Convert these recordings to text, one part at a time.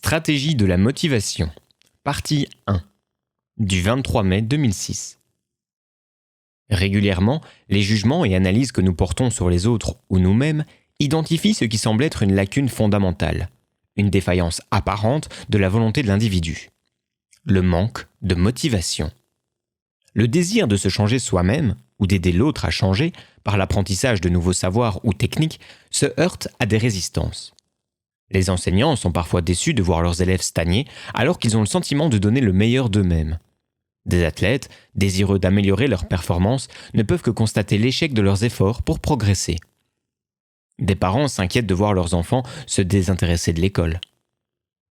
Stratégie de la motivation. Partie 1. Du 23 mai 2006. Régulièrement, les jugements et analyses que nous portons sur les autres ou nous-mêmes identifient ce qui semble être une lacune fondamentale, une défaillance apparente de la volonté de l'individu. Le manque de motivation. Le désir de se changer soi-même ou d'aider l'autre à changer par l'apprentissage de nouveaux savoirs ou techniques se heurte à des résistances. Les enseignants sont parfois déçus de voir leurs élèves stagner alors qu'ils ont le sentiment de donner le meilleur d'eux-mêmes. Des athlètes, désireux d'améliorer leur performance, ne peuvent que constater l'échec de leurs efforts pour progresser. Des parents s'inquiètent de voir leurs enfants se désintéresser de l'école.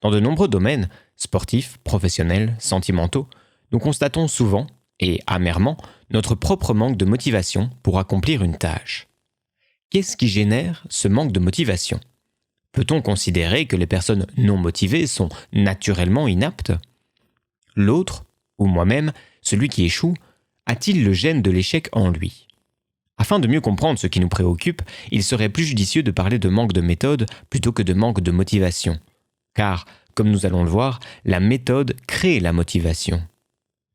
Dans de nombreux domaines, sportifs, professionnels, sentimentaux, nous constatons souvent, et amèrement, notre propre manque de motivation pour accomplir une tâche. Qu'est-ce qui génère ce manque de motivation ? Peut-on considérer que les personnes non motivées sont naturellement inaptes ? L'autre, ou moi-même, celui qui échoue, a-t-il le gène de l'échec en lui ? Afin de mieux comprendre ce qui nous préoccupe, il serait plus judicieux de parler de manque de méthode plutôt que de manque de motivation. Car, comme nous allons le voir, la méthode crée la motivation.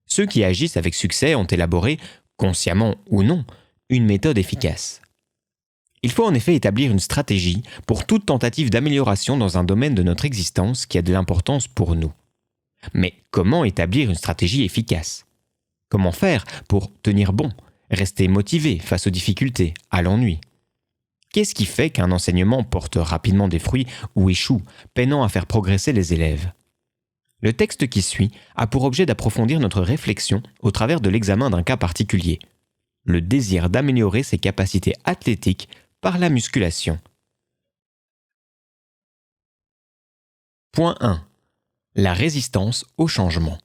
Ceux qui agissent avec succès ont élaboré, consciemment ou non, une méthode efficace. Il faut en effet établir une stratégie pour toute tentative d'amélioration dans un domaine de notre existence qui a de l'importance pour nous. Mais comment établir une stratégie efficace ? Comment faire pour tenir bon, rester motivé face aux difficultés, à l'ennui ? Qu'est-ce qui fait qu'un enseignement porte rapidement des fruits ou échoue, peinant à faire progresser les élèves ? Le texte qui suit a pour objet d'approfondir notre réflexion au travers de l'examen d'un cas particulier, le désir d'améliorer ses capacités athlétiques par la musculation. Point 1. La résistance au changement.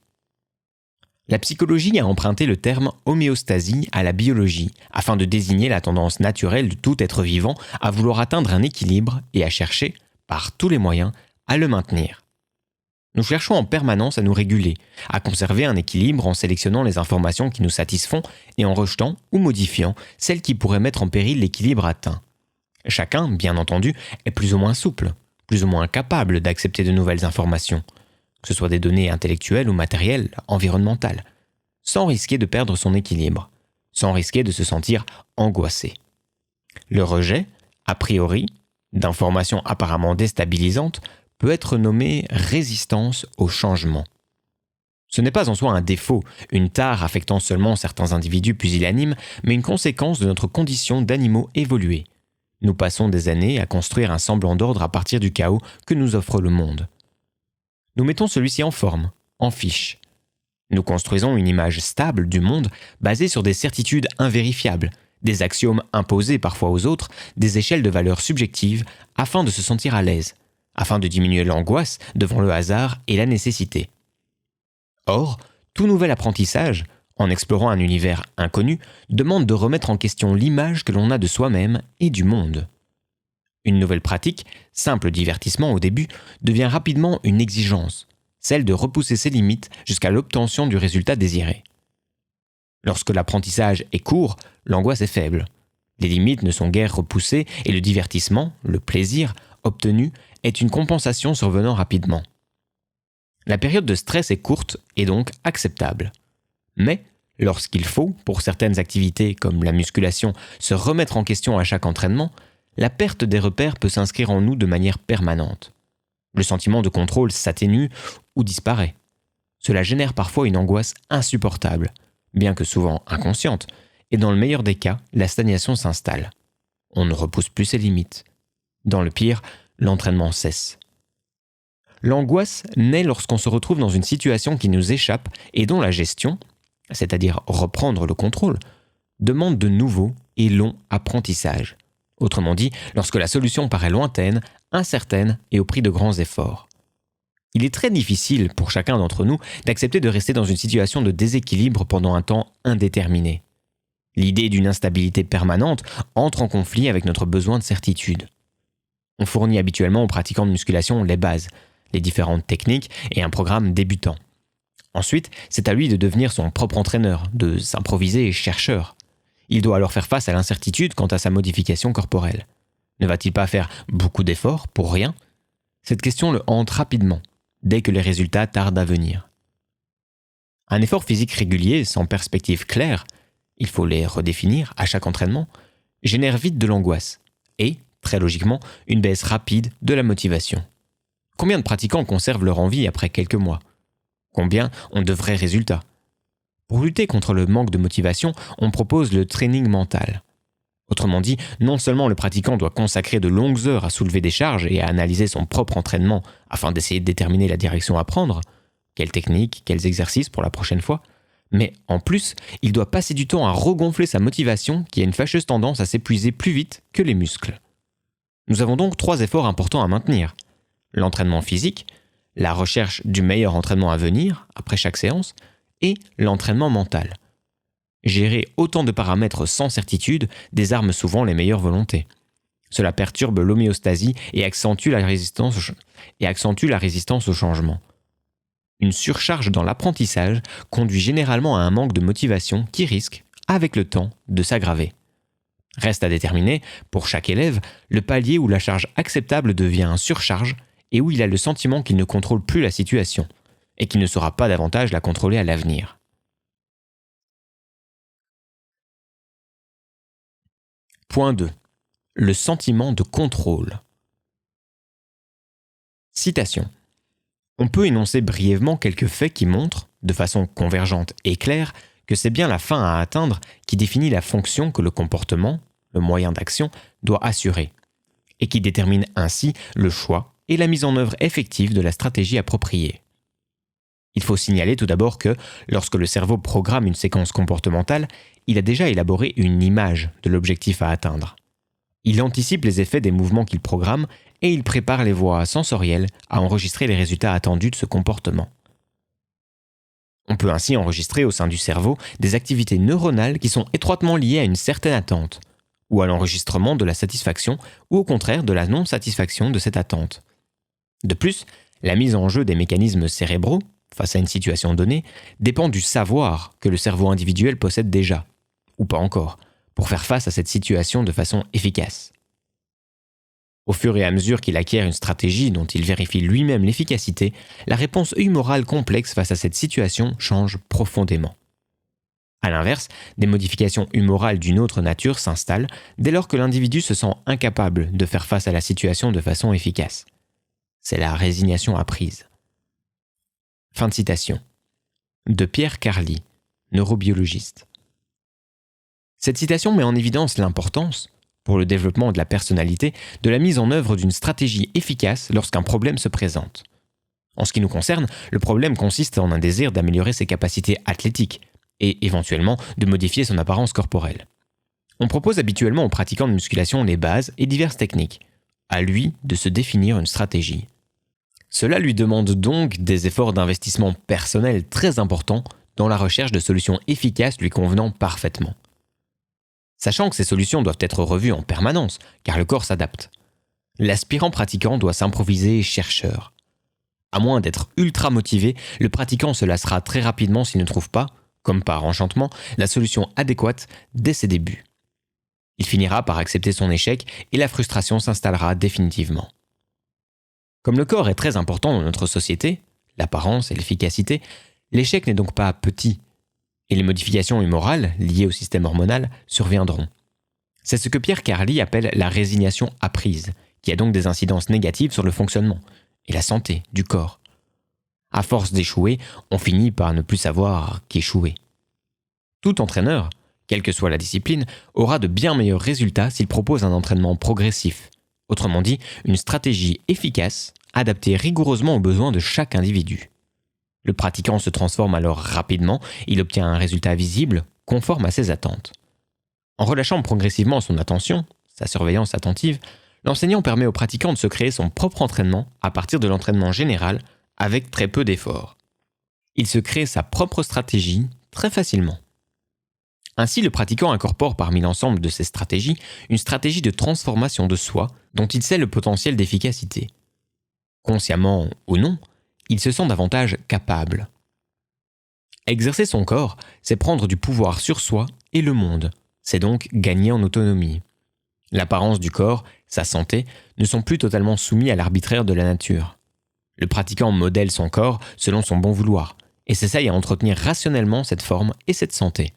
La psychologie a emprunté le terme homéostasie à la biologie afin de désigner la tendance naturelle de tout être vivant à vouloir atteindre un équilibre et à chercher, par tous les moyens, à le maintenir. Nous cherchons en permanence à nous réguler, à conserver un équilibre en sélectionnant les informations qui nous satisfont et en rejetant ou modifiant celles qui pourraient mettre en péril l'équilibre atteint. Chacun, bien entendu, est plus ou moins souple, plus ou moins capable d'accepter de nouvelles informations, que ce soit des données intellectuelles ou matérielles, environnementales, sans risquer de perdre son équilibre, sans risquer de se sentir angoissé. Le rejet, a priori, d'informations apparemment déstabilisantes, peut être nommé résistance au changement. Ce n'est pas en soi un défaut, une tare affectant seulement certains individus pusillanimes, mais une conséquence de notre condition d'animaux évolués. Nous passons des années à construire un semblant d'ordre à partir du chaos que nous offre le monde. Nous mettons celui-ci en forme, en fiche. Nous construisons une image stable du monde basée sur des certitudes invérifiables, des axiomes imposés parfois aux autres, des échelles de valeurs subjectives afin de se sentir à l'aise, afin de diminuer l'angoisse devant le hasard et la nécessité. Or, tout nouvel apprentissage, en explorant un univers inconnu, demande de remettre en question l'image que l'on a de soi-même et du monde. Une nouvelle pratique, simple divertissement au début, devient rapidement une exigence, celle de repousser ses limites jusqu'à l'obtention du résultat désiré. Lorsque l'apprentissage est court, l'angoisse est faible. Les limites ne sont guère repoussées et le divertissement, le plaisir, obtenu est une compensation survenant rapidement. La période de stress est courte et donc acceptable. Mais, lorsqu'il faut, pour certaines activités comme la musculation, se remettre en question à chaque entraînement, la perte des repères peut s'inscrire en nous de manière permanente. Le sentiment de contrôle s'atténue ou disparaît. Cela génère parfois une angoisse insupportable, bien que souvent inconsciente, et dans le meilleur des cas, la stagnation s'installe. On ne repousse plus ses limites. Dans le pire, l'entraînement cesse. L'angoisse naît lorsqu'on se retrouve dans une situation qui nous échappe et dont la gestion, c'est-à-dire reprendre le contrôle, demande de nouveaux et longs apprentissages. Autrement dit, lorsque la solution paraît lointaine, incertaine et au prix de grands efforts. Il est très difficile pour chacun d'entre nous d'accepter de rester dans une situation de déséquilibre pendant un temps indéterminé. L'idée d'une instabilité permanente entre en conflit avec notre besoin de certitude. On fournit habituellement aux pratiquants de musculation les bases, les différentes techniques et un programme débutant. Ensuite, c'est à lui de devenir son propre entraîneur, de s'improviser chercheur. Il doit alors faire face à l'incertitude quant à sa modification corporelle. Ne va-t-il pas faire beaucoup d'efforts pour rien ? Cette question le hante rapidement, dès que les résultats tardent à venir. Un effort physique régulier, sans perspective claire, il faut les redéfinir à chaque entraînement, génère vite de l'angoisse et, très logiquement, une baisse rapide de la motivation. Combien de pratiquants conservent leur envie après quelques mois? Combien ont de vrais résultats? Pour lutter contre le manque de motivation, on propose le training mental. Autrement dit, non seulement le pratiquant doit consacrer de longues heures à soulever des charges et à analyser son propre entraînement afin d'essayer de déterminer la direction à prendre, quelles techniques, quels exercices pour la prochaine fois, mais en plus, il doit passer du temps à regonfler sa motivation qui a une fâcheuse tendance à s'épuiser plus vite que les muscles. Nous avons donc 3 efforts importants à maintenir. L'entraînement physique, la recherche du meilleur entraînement à venir après chaque séance et l'entraînement mental. Gérer autant de paramètres sans certitude désarme souvent les meilleures volontés. Cela perturbe l'homéostasie et accentue la résistance au changement. Une surcharge dans l'apprentissage conduit généralement à un manque de motivation qui risque, avec le temps, de s'aggraver. Reste à déterminer, pour chaque élève, le palier où la charge acceptable devient une surcharge et où il a le sentiment qu'il ne contrôle plus la situation et qu'il ne saura pas davantage la contrôler à l'avenir. Point 2. Le sentiment de contrôle. Citation. On peut énoncer brièvement quelques faits qui montrent, de façon convergente et claire, que c'est bien la fin à atteindre qui définit la fonction que le comportement, le moyen d'action, doit assurer, et qui détermine ainsi le choix et la mise en œuvre effective de la stratégie appropriée. Il faut signaler tout d'abord que, lorsque le cerveau programme une séquence comportementale, il a déjà élaboré une image de l'objectif à atteindre. Il anticipe les effets des mouvements qu'il programme et il prépare les voies sensorielles à enregistrer les résultats attendus de ce comportement. On peut ainsi enregistrer au sein du cerveau des activités neuronales qui sont étroitement liées à une certaine attente, ou à l'enregistrement de la satisfaction, ou au contraire de la non-satisfaction de cette attente. De plus, la mise en jeu des mécanismes cérébraux, face à une situation donnée, dépend du savoir que le cerveau individuel possède déjà, ou pas encore, pour faire face à cette situation de façon efficace. Au fur et à mesure qu'il acquiert une stratégie dont il vérifie lui-même l'efficacité, la réponse humorale complexe face à cette situation change profondément. A l'inverse, des modifications humorales d'une autre nature s'installent dès lors que l'individu se sent incapable de faire face à la situation de façon efficace. C'est la résignation apprise. Fin de citation. De Pierre Carli, neurobiologiste. Cette citation met en évidence l'importance, pour le développement de la personnalité, de la mise en œuvre d'une stratégie efficace lorsqu'un problème se présente. En ce qui nous concerne, le problème consiste en un désir d'améliorer ses capacités athlétiques et éventuellement de modifier son apparence corporelle. On propose habituellement aux pratiquants de musculation les bases et diverses techniques. À lui de se définir une stratégie. Cela lui demande donc des efforts d'investissement personnel très importants dans la recherche de solutions efficaces lui convenant parfaitement. Sachant que ces solutions doivent être revues en permanence, car le corps s'adapte. L'aspirant pratiquant doit s'improviser chercheur. À moins d'être ultra motivé, le pratiquant se lassera très rapidement s'il ne trouve pas, comme par enchantement, la solution adéquate dès ses débuts. Il finira par accepter son échec et la frustration s'installera définitivement. Comme le corps est très important dans notre société, l'apparence et l'efficacité, l'échec n'est donc pas petit. Et les modifications humorales, liées au système hormonal, surviendront. C'est ce que Pierre Carli appelle la résignation apprise, qui a donc des incidences négatives sur le fonctionnement et la santé du corps. À force d'échouer, on finit par ne plus savoir qu'échouer. Tout entraîneur, quelle que soit la discipline, aura de bien meilleurs résultats s'il propose un entraînement progressif. Autrement dit, une stratégie efficace, adaptée rigoureusement aux besoins de chaque individu. Le pratiquant se transforme alors rapidement, il obtient un résultat visible, conforme à ses attentes. En relâchant progressivement son attention, sa surveillance attentive, l'enseignant permet au pratiquant de se créer son propre entraînement à partir de l'entraînement général avec très peu d'efforts. Il se crée sa propre stratégie très facilement. Ainsi, le pratiquant incorpore parmi l'ensemble de ses stratégies une stratégie de transformation de soi dont il sait le potentiel d'efficacité. Consciemment ou non, il se sent davantage capable. Exercer son corps, c'est prendre du pouvoir sur soi et le monde. C'est donc gagner en autonomie. L'apparence du corps, sa santé, ne sont plus totalement soumis à l'arbitraire de la nature. Le pratiquant modèle son corps selon son bon vouloir et s'essaye à entretenir rationnellement cette forme et cette santé.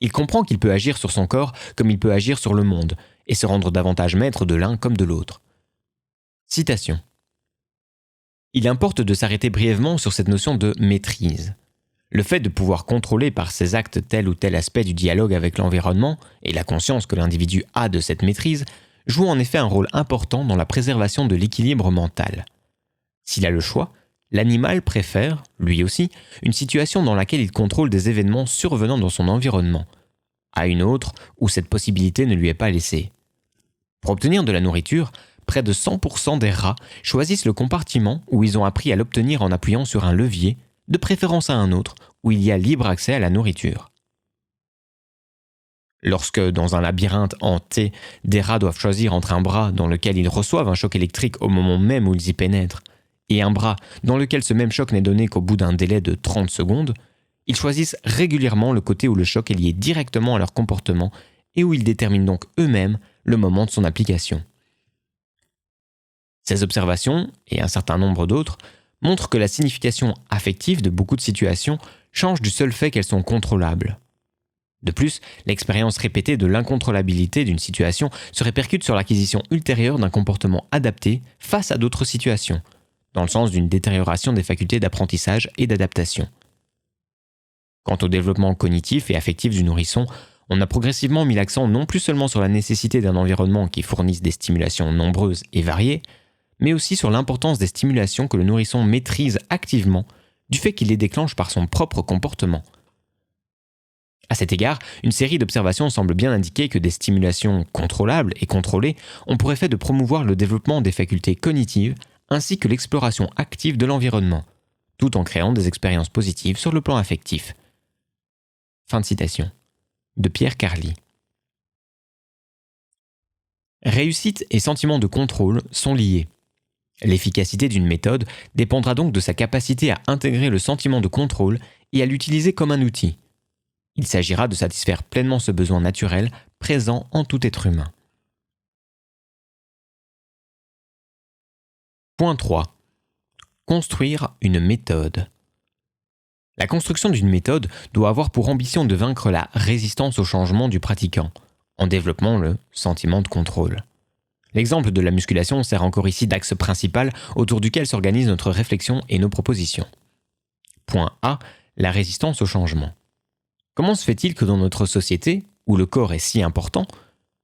Il comprend qu'il peut agir sur son corps comme il peut agir sur le monde et se rendre davantage maître de l'un comme de l'autre. Citation. Il importe de s'arrêter brièvement sur cette notion de maîtrise. Le fait de pouvoir contrôler par ses actes tel ou tel aspect du dialogue avec l'environnement et la conscience que l'individu a de cette maîtrise joue en effet un rôle important dans la préservation de l'équilibre mental. S'il a le choix, l'animal préfère, lui aussi, une situation dans laquelle il contrôle des événements survenant dans son environnement, à une autre où cette possibilité ne lui est pas laissée. Pour obtenir de la nourriture, près de 100% des rats choisissent le compartiment où ils ont appris à l'obtenir en appuyant sur un levier, de préférence à un autre où il y a libre accès à la nourriture. Lorsque, dans un labyrinthe hanté, des rats doivent choisir entre un bras dans lequel ils reçoivent un choc électrique au moment même où ils y pénètrent, et un bras dans lequel ce même choc n'est donné qu'au bout d'un délai de 30 secondes, ils choisissent régulièrement le côté où le choc est lié directement à leur comportement et où ils déterminent donc eux-mêmes le moment de son application. Ces observations, et un certain nombre d'autres, montrent que la signification affective de beaucoup de situations change du seul fait qu'elles sont contrôlables. De plus, l'expérience répétée de l'incontrôlabilité d'une situation se répercute sur l'acquisition ultérieure d'un comportement adapté face à d'autres situations, dans le sens d'une détérioration des facultés d'apprentissage et d'adaptation. Quant au développement cognitif et affectif du nourrisson, on a progressivement mis l'accent non plus seulement sur la nécessité d'un environnement qui fournisse des stimulations nombreuses et variées, mais aussi sur l'importance des stimulations que le nourrisson maîtrise activement du fait qu'il les déclenche par son propre comportement. À cet égard, une série d'observations semble bien indiquer que des stimulations contrôlables et contrôlées ont pour effet de promouvoir le développement des facultés cognitives ainsi que l'exploration active de l'environnement, tout en créant des expériences positives sur le plan affectif. Fin de citation. De Pierre Carli. Réussite et sentiment de contrôle sont liés. L'efficacité d'une méthode dépendra donc de sa capacité à intégrer le sentiment de contrôle et à l'utiliser comme un outil. Il s'agira de satisfaire pleinement ce besoin naturel présent en tout être humain. Point 3. Construire une méthode. La construction d'une méthode doit avoir pour ambition de vaincre la résistance au changement du pratiquant, en développant le sentiment de contrôle. L'exemple de la musculation sert encore ici d'axe principal autour duquel s'organise notre réflexion et nos propositions. Point A. La résistance au changement. Comment se fait-il que dans notre société, où le corps est si important,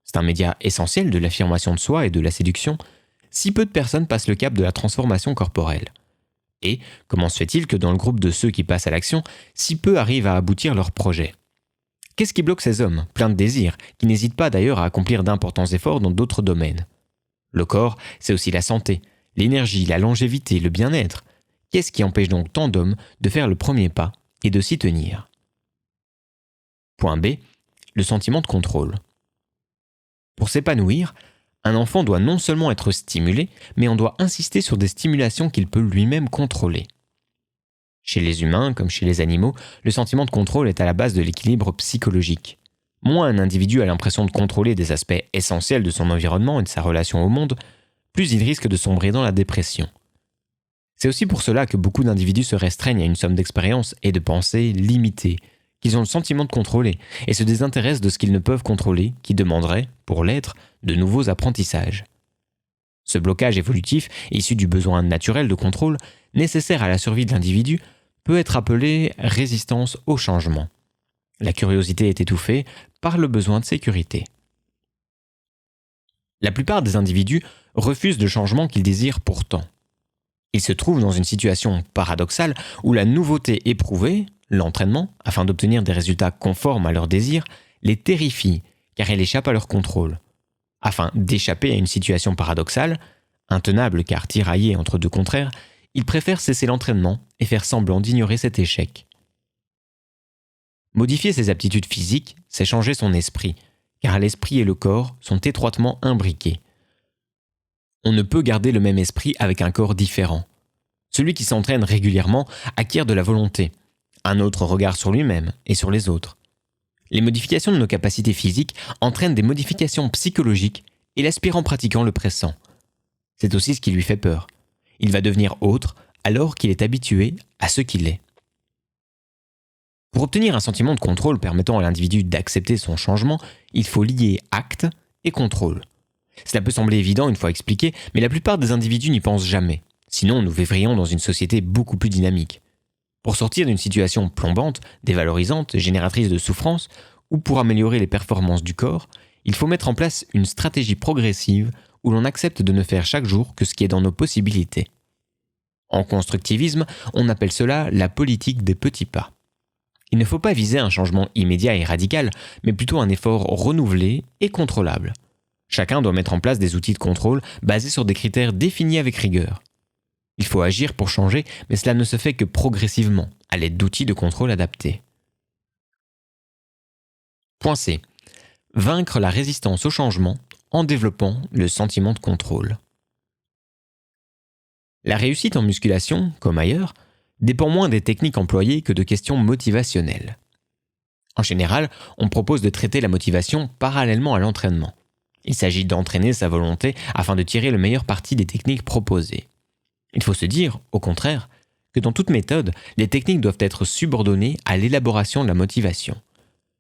c'est un média essentiel de l'affirmation de soi et de la séduction, si peu de personnes passent le cap de la transformation corporelle? Et comment se fait-il que dans le groupe de ceux qui passent à l'action, si peu arrivent à aboutir leurs projets? Qu'est-ce qui bloque ces hommes, pleins de désirs, qui n'hésitent pas d'ailleurs à accomplir d'importants efforts dans d'autres domaines? Le corps, c'est aussi la santé, l'énergie, la longévité, le bien-être. Qu'est-ce qui empêche donc tant d'hommes de faire le premier pas et de s'y tenir? Point B. Le sentiment de contrôle. Pour s'épanouir, un enfant doit non seulement être stimulé, mais on doit insister sur des stimulations qu'il peut lui-même contrôler. Chez les humains, comme chez les animaux, le sentiment de contrôle est à la base de l'équilibre psychologique. Moins un individu a l'impression de contrôler des aspects essentiels de son environnement et de sa relation au monde, plus il risque de sombrer dans la dépression. C'est aussi pour cela que beaucoup d'individus se restreignent à une somme d'expériences et de pensées limitées, qu'ils ont le sentiment de contrôler et se désintéressent de ce qu'ils ne peuvent contrôler, qui demanderait, pour l'être, de nouveaux apprentissages. Ce blocage évolutif, issu du besoin naturel de contrôle, nécessaire à la survie de l'individu, peut être appelé résistance au changement. La curiosité est étouffée par le besoin de sécurité. La plupart des individus refusent le changement qu'ils désirent pourtant. Ils se trouvent dans une situation paradoxale où la nouveauté éprouvée, l'entraînement, afin d'obtenir des résultats conformes à leurs désirs, les terrifie car elle échappe à leur contrôle. Afin d'échapper à une situation paradoxale, intenable car tiraillée entre deux contraires, ils préfèrent cesser l'entraînement et faire semblant d'ignorer cet échec. Modifier ses aptitudes physiques, c'est changer son esprit, car l'esprit et le corps sont étroitement imbriqués. On ne peut garder le même esprit avec un corps différent. Celui qui s'entraîne régulièrement acquiert de la volonté, un autre regard sur lui-même et sur les autres. Les modifications de nos capacités physiques entraînent des modifications psychologiques et l'aspirant pratiquant le pressent. C'est aussi ce qui lui fait peur. Il va devenir autre alors qu'il est habitué à ce qu'il est. Pour obtenir un sentiment de contrôle permettant à l'individu d'accepter son changement, il faut lier acte et contrôle. Cela peut sembler évident une fois expliqué, mais la plupart des individus n'y pensent jamais. Sinon, nous vivrions dans une société beaucoup plus dynamique. Pour sortir d'une situation plombante, dévalorisante, génératrice de souffrance, ou pour améliorer les performances du corps, il faut mettre en place une stratégie progressive où l'on accepte de ne faire chaque jour que ce qui est dans nos possibilités. En constructivisme, on appelle cela la politique des petits pas. Il ne faut pas viser un changement immédiat et radical, mais plutôt un effort renouvelé et contrôlable. Chacun doit mettre en place des outils de contrôle basés sur des critères définis avec rigueur. Il faut agir pour changer, mais cela ne se fait que progressivement, à l'aide d'outils de contrôle adaptés. Point C. Vaincre la résistance au changement en développant le sentiment de contrôle. La réussite en musculation, comme ailleurs, dépend moins des techniques employées que de questions motivationnelles. En général, on propose de traiter la motivation parallèlement à l'entraînement. Il s'agit d'entraîner sa volonté afin de tirer le meilleur parti des techniques proposées. Il faut se dire, au contraire, que dans toute méthode, les techniques doivent être subordonnées à l'élaboration de la motivation.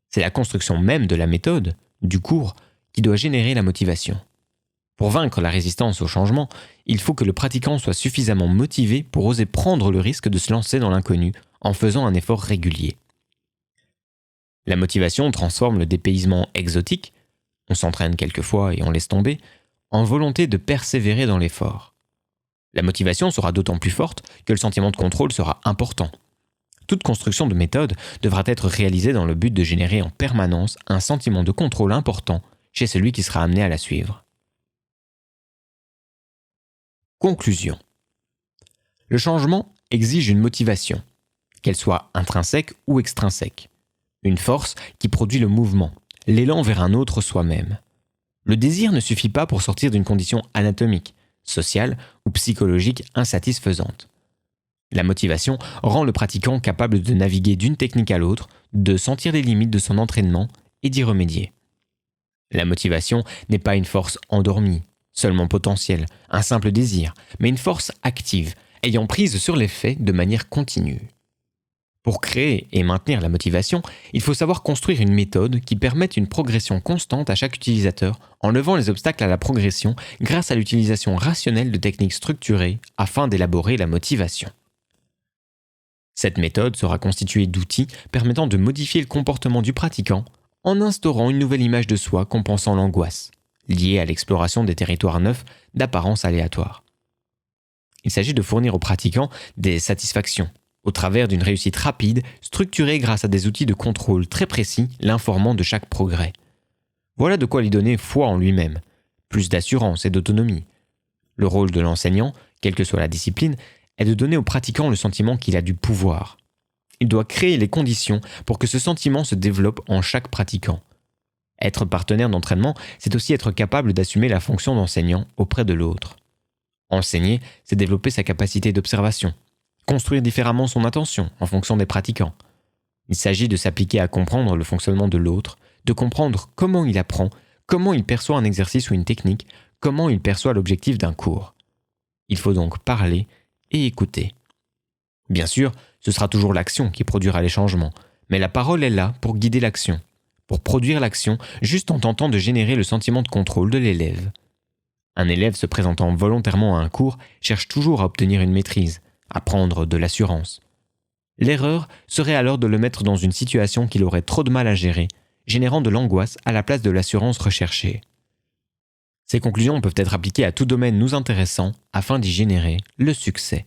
C'est la construction même de la méthode, du cours, qui doit générer la motivation. Pour vaincre la résistance au changement, il faut que le pratiquant soit suffisamment motivé pour oser prendre le risque de se lancer dans l'inconnu en faisant un effort régulier. La motivation transforme le dépaysement exotique, on s'entraîne quelquefois et on laisse tomber, en volonté de persévérer dans l'effort. La motivation sera d'autant plus forte que le sentiment de contrôle sera important. Toute construction de méthode devra être réalisée dans le but de générer en permanence un sentiment de contrôle important chez celui qui sera amené à la suivre. Conclusion. Le changement exige une motivation, qu'elle soit intrinsèque ou extrinsèque. Une force qui produit le mouvement, l'élan vers un autre soi-même. Le désir ne suffit pas pour sortir d'une condition anatomique, sociale ou psychologique insatisfaisante. La motivation rend le pratiquant capable de naviguer d'une technique à l'autre, de sentir les limites de son entraînement et d'y remédier. La motivation n'est pas une force endormie, seulement potentielle, un simple désir, mais une force active, ayant prise sur les faits de manière continue. Pour créer et maintenir la motivation, il faut savoir construire une méthode qui permette une progression constante à chaque utilisateur en levant les obstacles à la progression grâce à l'utilisation rationnelle de techniques structurées afin d'élaborer la motivation. Cette méthode sera constituée d'outils permettant de modifier le comportement du pratiquant en instaurant une nouvelle image de soi compensant l'angoisse, liée à l'exploration des territoires neufs d'apparence aléatoire. Il s'agit de fournir aux pratiquants des satisfactions, au travers d'une réussite rapide, structurée grâce à des outils de contrôle très précis l'informant de chaque progrès. Voilà de quoi lui donner foi en lui-même, plus d'assurance et d'autonomie. Le rôle de l'enseignant, quelle que soit la discipline, est de donner au pratiquant le sentiment qu'il a du pouvoir. Il doit créer les conditions pour que ce sentiment se développe en chaque pratiquant. Être partenaire d'entraînement, c'est aussi être capable d'assumer la fonction d'enseignant auprès de l'autre. Enseigner, c'est développer sa capacité d'observation, construire différemment son attention en fonction des pratiquants. Il s'agit de s'appliquer à comprendre le fonctionnement de l'autre, de comprendre comment il apprend, comment il perçoit un exercice ou une technique, comment il perçoit l'objectif d'un cours. Il faut donc parler et écouter. Bien sûr, ce sera toujours l'action qui produira les changements, mais la parole est là pour guider l'action, pour produire l'action juste en tentant de générer le sentiment de contrôle de l'élève. Un élève se présentant volontairement à un cours cherche toujours à obtenir une maîtrise, à prendre de l'assurance. L'erreur serait alors de le mettre dans une situation qu'il aurait trop de mal à gérer, générant de l'angoisse à la place de l'assurance recherchée. Ces conclusions peuvent être appliquées à tout domaine nous intéressant afin d'y générer le succès.